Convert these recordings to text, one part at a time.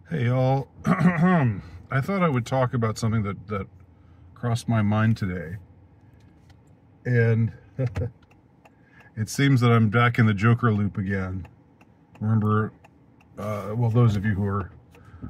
Hey y'all, I thought I would talk about something that crossed my mind today, and it seems that I'm back in the Joker loop again. Remember, well, those of you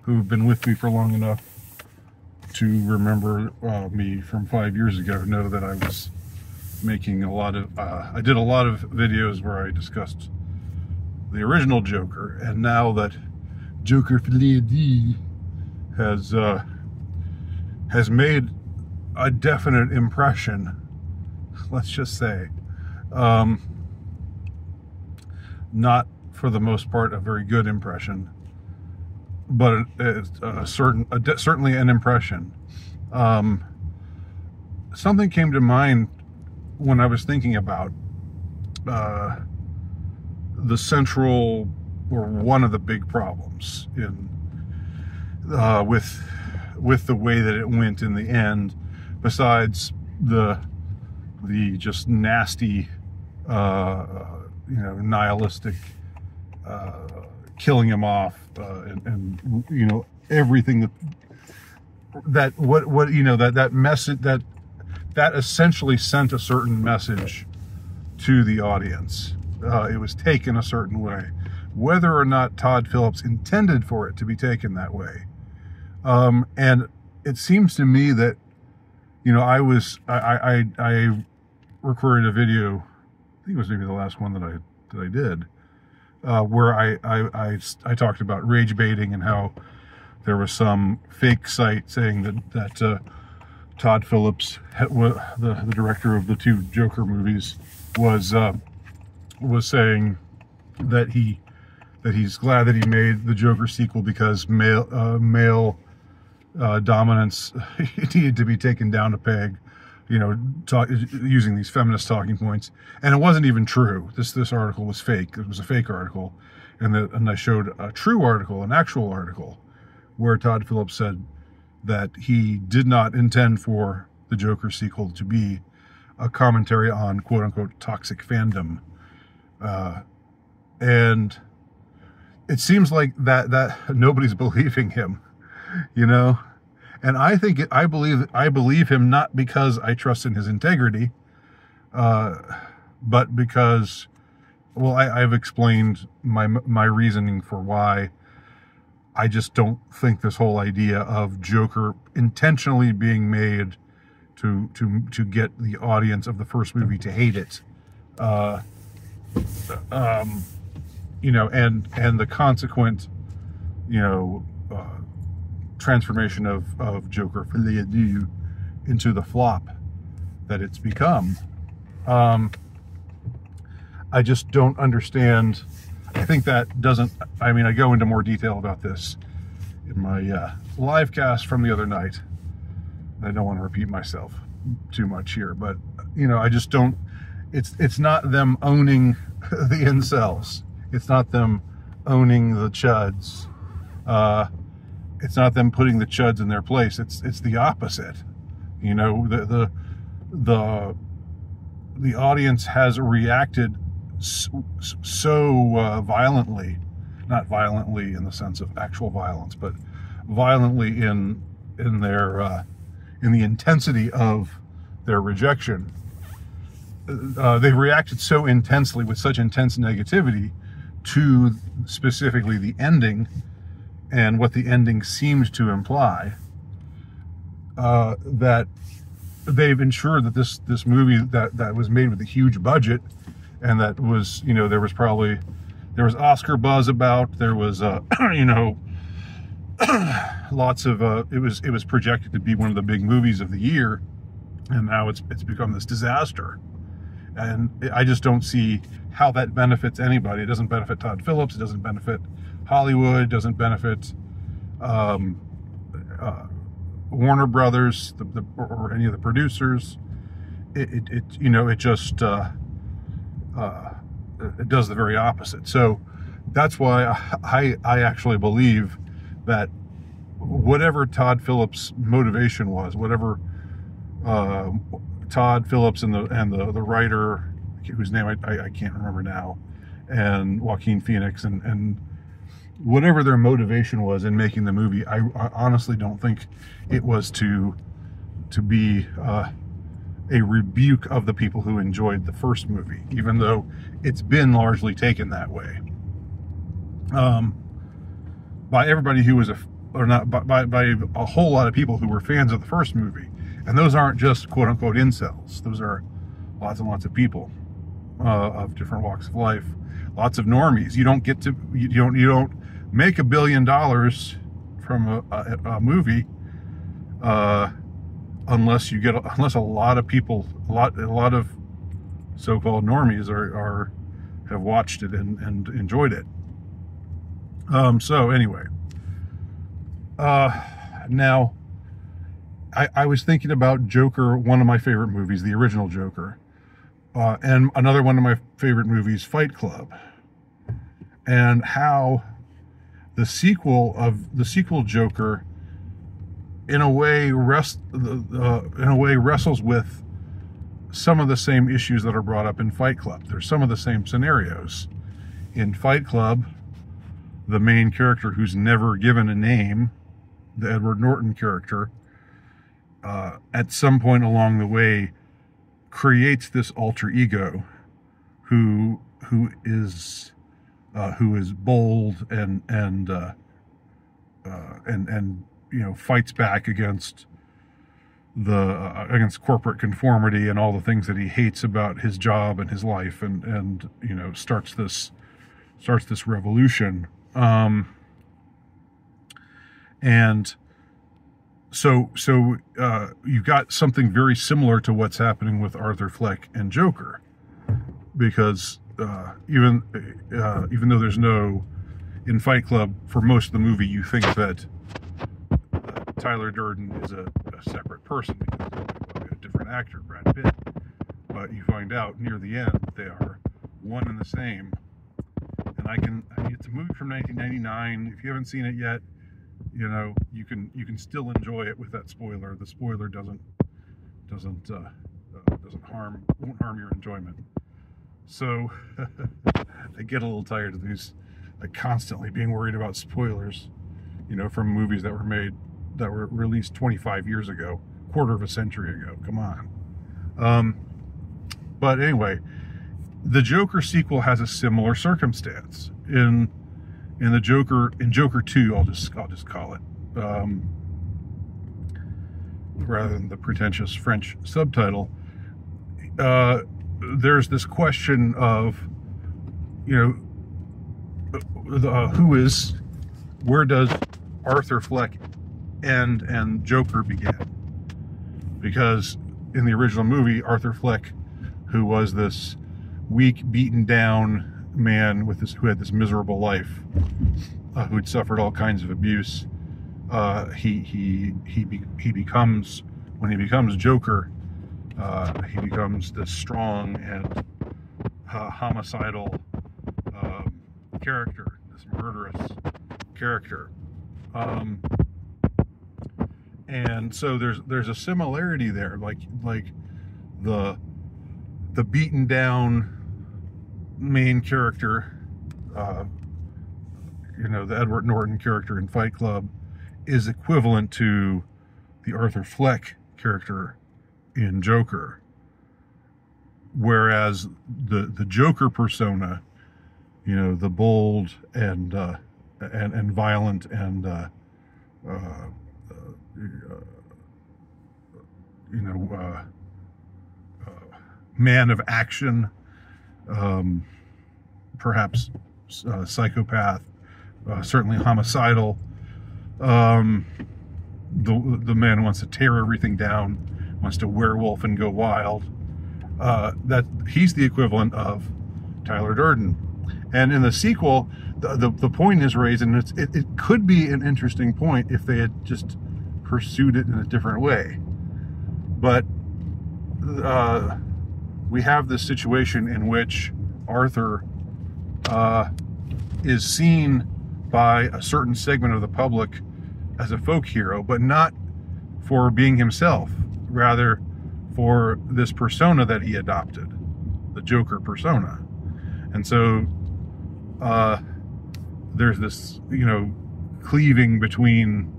who've been with me for long enough to remember me from 5 years ago know that I was making I did a lot of videos where I discussed the original Joker, and now that Joker has made a definite impression, let's just say. Not for the most part a very good impression, but it's certainly an impression. Something came to mind when I was thinking about the central, or one of the big problems in with the way that it went in the end, besides the just nasty, nihilistic killing him off, and everything that message that essentially sent a certain message to the audience. It was taken a certain way, whether or not Todd Phillips intended for it to be taken that way. And it seems to me that, I recorded a video, I think it was maybe the last one that I did, where I talked about rage baiting and how there was some fake site saying that Todd Phillips, the director of the two Joker movies, was saying that he's glad that he made the Joker sequel because male dominance needed to be taken down a peg, using these feminist talking points. And it wasn't even true. This article was fake. It was a fake article, and I showed a true article, an actual article, where Todd Phillips said that he did not intend for the Joker sequel to be a commentary on quote-unquote toxic fandom. And it seems like that nobody's believing him, and I believe him, not because I trust in his integrity, but because, well, I've explained my reasoning for why I just don't think this whole idea of Joker intentionally being made to get the audience of the first movie to hate it, and the consequent, transformation of Joker into the flop that it's become. I just don't understand. I think that doesn't, I go into more detail about this in my live cast from the other night. I don't want to repeat myself too much here, but I just don't, it's not them owning the incels. It's not them owning the chuds. It's not them putting the chuds in their place. It's the opposite. The audience has reacted so violently, not violently in the sense of actual violence, but violently in the intensity of their rejection. They've reacted so intensely, with such intense negativity, to specifically the ending and what the ending seemed to imply, that they've ensured that this movie that was made with a huge budget, and that was, there was Oscar buzz about, there was lots of it was projected to be one of the big movies of the year, and now it's become this disaster. And I just don't see how that benefits anybody. It doesn't benefit Todd Phillips. It doesn't benefit Hollywood. It doesn't benefit Warner Brothers, or any of the producers. It just it does the very opposite. So that's why I actually believe that whatever Todd Phillips' motivation was, whatever Todd Phillips and the writer, whose name I can't remember now, and Joaquin Phoenix and whatever their motivation was in making the movie, I honestly don't think it was to be a rebuke of the people who enjoyed the first movie, even though it's been largely taken that way by everybody who was by a whole lot of people who were fans of the first movie. And those aren't just quote unquote incels. Those are lots and lots of people of different walks of life, lots of normies. You don't get to you don't make $1 billion from a movie unless a lot of people, a lot of so-called normies have watched it and enjoyed it. So anyway, now I was thinking about Joker, one of my favorite movies, the original Joker, and another one of my favorite movies, Fight Club, and how the sequel Joker in a way wrestles with some of the same issues that are brought up in Fight Club. There's some of the same scenarios. In Fight Club, the main character, who's never given a name, the Edward Norton character, at some point along the way creates this alter ego who is bold and fights back against corporate conformity and all the things that he hates about his job and his life, and starts this revolution. And so you got something very similar to what's happening with Arthur Fleck and Joker, because even though there's no, in Fight Club, for most of the movie, you think that Tyler Durden is a separate person because he's a different actor, Brad Pitt. But you find out near the end that they are one and the same. And it's a movie from 1999. If you haven't seen it yet, you can still enjoy it with that spoiler. The spoiler won't harm your enjoyment. So I get a little tired of these, constantly being worried about spoilers, from movies that were released 25 years ago, quarter of a century ago. Come on. But anyway, the Joker sequel has a similar circumstance. In Joker 2, I'll just call it, rather than the pretentious French subtitle. There's this question of, where does Arthur Fleck end and Joker begin? Because in the original movie, Arthur Fleck, who was this weak, beaten down man who had this miserable life, who'd suffered all kinds of abuse, he becomes, when he becomes Joker, he becomes this strong and homicidal character, this murderous character. And so there's a similarity there, like the beaten down main character, the Edward Norton character in Fight Club, is equivalent to the Arthur Fleck character in Joker, whereas the Joker persona, the bold and violent and man of action, perhaps psychopath, certainly homicidal, the man who wants to tear everything down, wants to werewolf and go wild, that he's the equivalent of Tyler Durden. And in the sequel, the point is raised, and it could be an interesting point if they had just pursued it in a different way. But we have this situation in which Arthur is seen by a certain segment of the public as a folk hero, but not for being himself, rather for this persona that he adopted, the Joker persona. And so there's this, you know, cleaving between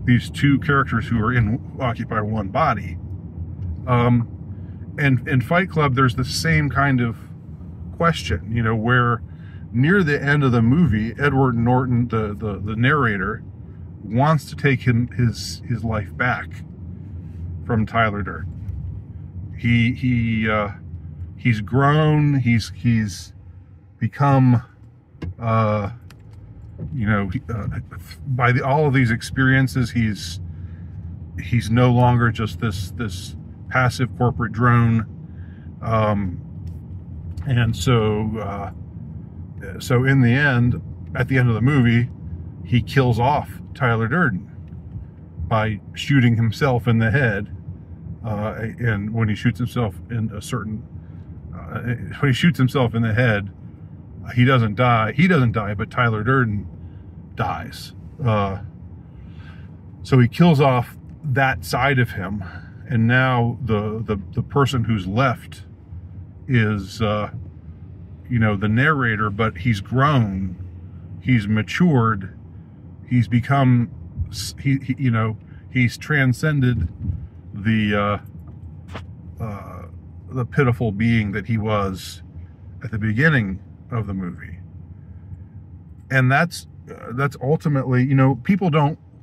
these two characters who are occupy one body. And in Fight Club, there's the same kind of question, you know, where near the end of the movie, Edward Norton, the narrator, wants to take his life back from Tyler Durden. He's grown. He's become, you know, by all of these experiences, he's no longer just this passive corporate drone, and so in the end, at the end of the movie, he kills off Tyler Durden by shooting himself in the head. And when he shoots himself in when he shoots himself in the head, he doesn't die. He doesn't die, but Tyler Durden dies. So he kills off that side of him, and now the person who's left is, you know, the narrator, but he's grown, he's matured, he's become, you know, he's transcended the pitiful being that he was at the beginning of the movie. And that's ultimately, you know, people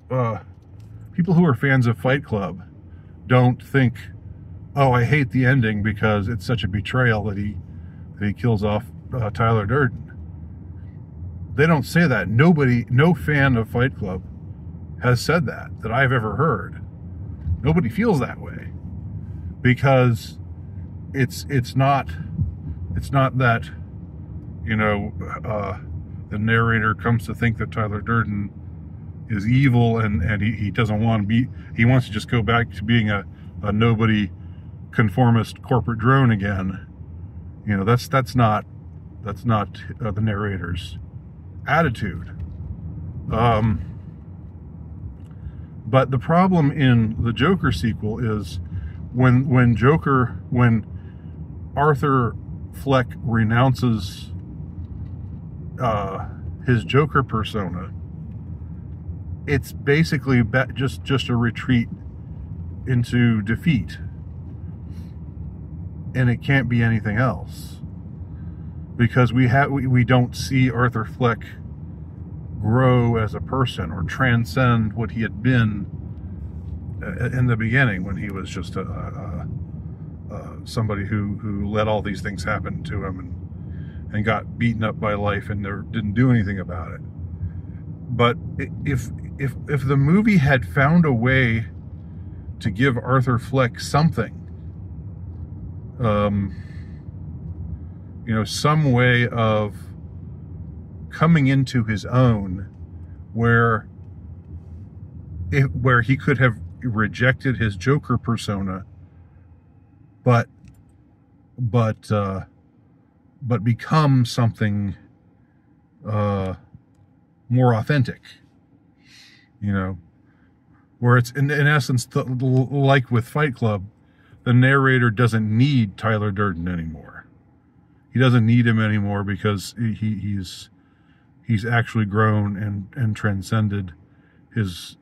who are fans of Fight Club don't think, oh, I hate the ending because it's such a betrayal that he kills off Tyler Durden. They don't say that. No fan of Fight Club has said that I've ever heard. Nobody feels that way, because it's not that, you know, the narrator comes to think that Tyler Durden is evil and he doesn't want to be, he wants to just go back to being a nobody conformist corporate drone again. You know, that's not the narrator's attitude. But the problem in the Joker sequel is when Arthur Fleck renounces his Joker persona, it's basically just a retreat into defeat, and it can't be anything else, because we don't see Arthur Fleck grow as a person or transcend what he had been in the beginning, when he was just somebody who let all these things happen to him and got beaten up by life and didn't do anything about it. But if the movie had found a way to give Arthur Fleck something, you know, some way of coming into his own, where he could have rejected his Joker persona, but become something more authentic, you know, where it's in essence like with Fight Club, the narrator doesn't need Tyler Durden anymore. He doesn't need him anymore because he's actually grown and transcended his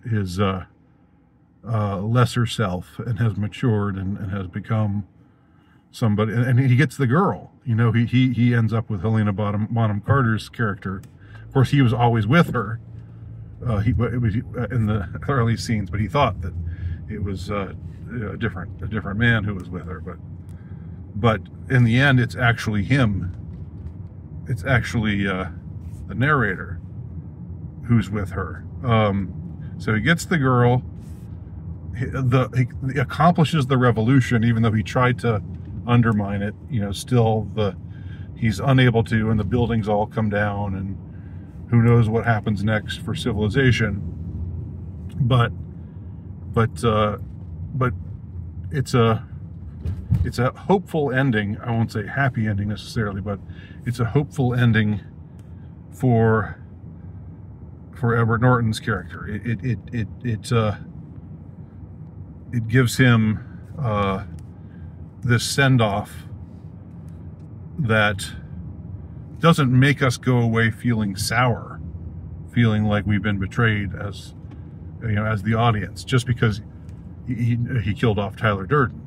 lesser self, and has matured and has become somebody. And he gets the girl. You know, he ends up with Helena Bonham Carter's character. Of course, he was always with her. It was in the early scenes, but he thought that it was a different man who was with her. But in the end, it's actually him. It's actually the narrator who's with her. So he gets the girl. He accomplishes the revolution, even though he tried to undermine it. You know, still he's unable to, and the buildings all come down, and who knows what happens next for civilization. But it's a hopeful ending. I won't say happy ending necessarily, but it's a hopeful ending for Edward Norton's character. It gives him this send-off that doesn't make us go away feeling sour feeling like we've been betrayed as, you know, as the audience, just because he killed off Tyler Durden.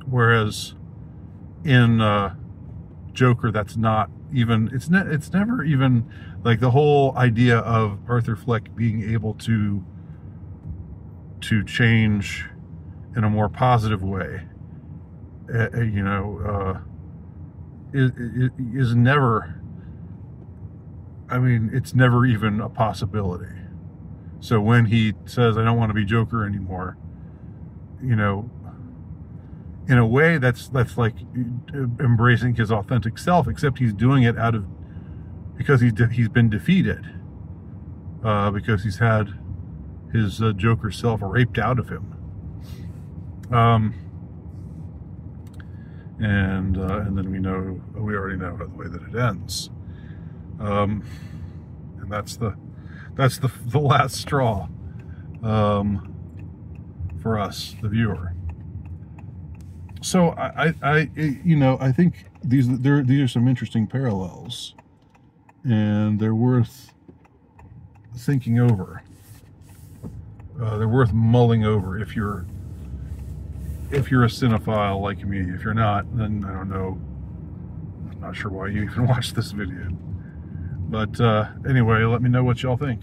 Whereas in Joker, that's not even, it's never even, like, the whole idea of Arthur Fleck being able to change in a more positive way, you know, is never, I mean, it's never even a possibility. So when he says, I don't want to be Joker anymore, you know, in a way that's like embracing his authentic self, except he's doing it because he's been defeated, because he's had his Joker self raped out of him. And then we already know the way that it ends. And that's the last straw, for us, the viewer. So I you know, I think these are some interesting parallels, and they're worth thinking over. They're worth mulling over if you're a cinephile like me. If you're not, then I don't know. I'm not sure why you even watched this video. But anyway, let me know what y'all think.